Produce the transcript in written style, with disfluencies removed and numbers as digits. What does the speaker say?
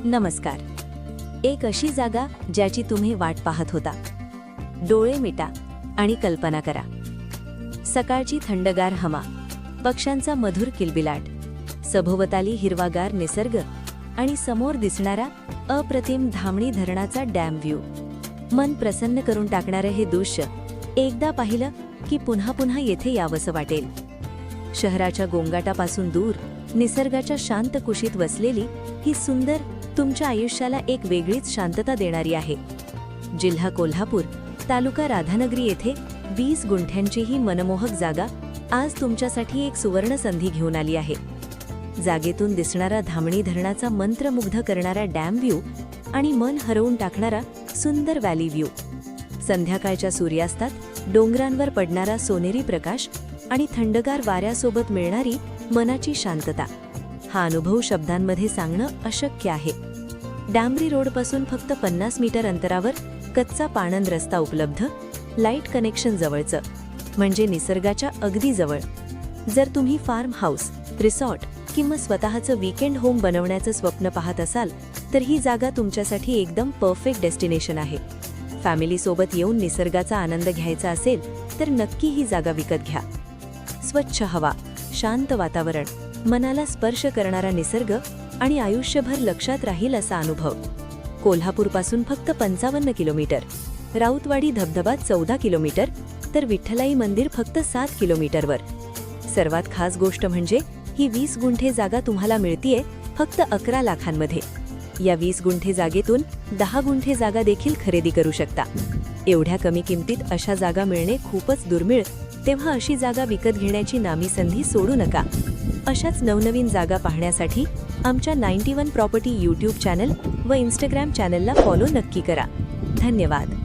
नमस्कार. एक अशी जागा ज्याची तुम्ही वाट पाहत होता. डोळे मिटा आणि कल्पना करा. सकाळची थंडगार हवा, पक्ष्यांचा मधुर किलबिलाट, सभोवताली हिरवागार निसर्ग आणि समोर दिसणारा अप्रतिम धामणी धरणाचा डॅम व्ह्यू. मन प्रसन्न करून टाकणारे हे दृश्य एकदा पाहिलं की पुन्हा पुन्हा येथे यावंसं वाटेल. शहराच्या गोंगाटापासून दूर निसर्गाच्या शांत कुशीत वसलेली ही सुंदर, तुमच्या आयुष्याला एक वेगळीच शांतता देणारी आहे. जिल्हा कोल्हापूर, तालुका राधानगरी येथे 20 गुंठ्यांची ही मनमोहक जागा आज तुमच्यासाठी एक सुवर्ण संधी घेऊन आली आहे. जागेतून दिसणारा धामणी धरणाचा मंत्रमुग्ध करणारा डॅम व्ह्यू आणि मन हरवून टाकणारा सुंदर व्हॅली व्ह्यू. संध्याकाळच्या सूर्यास्तात डोंगरांवर पडणारा सोनेरी प्रकाश आणि थंडगार वाऱ्यासोबत मिळणारी मनाची शांतता, हा अनुभव शब्दांमध्ये सांगणं अशक्य आहे. डांबरी रोडपासून फक्त 50 मीटर अंतरावर कच्चा पाणंद रस्ता उपलब्ध, लाईट कनेक्शन जवळचं, म्हणजे निसर्गाच्या अगदी जवळ. जर तुम्ही फार्म हाऊस, रिसॉर्ट किंवा स्वतःचं वीकेंड होम बनवण्याचं स्वप्न पाहत असाल तर ही जागा तुमच्यासाठी एकदम परफेक्ट डेस्टिनेशन आहे. फॅमिलीसोबत येऊन निसर्गाचा आनंद घ्यायचा असेल तर नक्की ही जागा विकत घ्या. स्वच्छ हवा, शांत वातावरण, मनाला स्पर्श करणारा निसर्ग आणि आयुष्यभर लक्षात राहील असा अनुभव. कोल्हापूरपासून फक्त 55 किलोमीटर, राऊतवाडी धबधबा 14 किलोमीटर, तर विठ्ठलाई मंदिर फक्त 7 किलोमीटरवर. सर्वात खास गोष्ट म्हणजे ही 20 गुंठे जागा तुम्हाला मिळतीये फक्त 11 लाखांमध्ये. या 20 गुंठे जागेतून 10 गुंठे जागा देखील खरेदी करू शकता. एवढ्या कमी किमतीत अशा जागा मिळणे खूपच दुर्मिळ, तेव्हा अशी जागा विकत घेण्याची नामी संधी सोडू नका. अशाच नवनवीन जागा पाहण्यासाठी आमच्या 91 प्रॉपर्टी यूट्यूब चॅनल व इंस्टाग्राम चॅनलला फॉलो नक्की करा. धन्यवाद.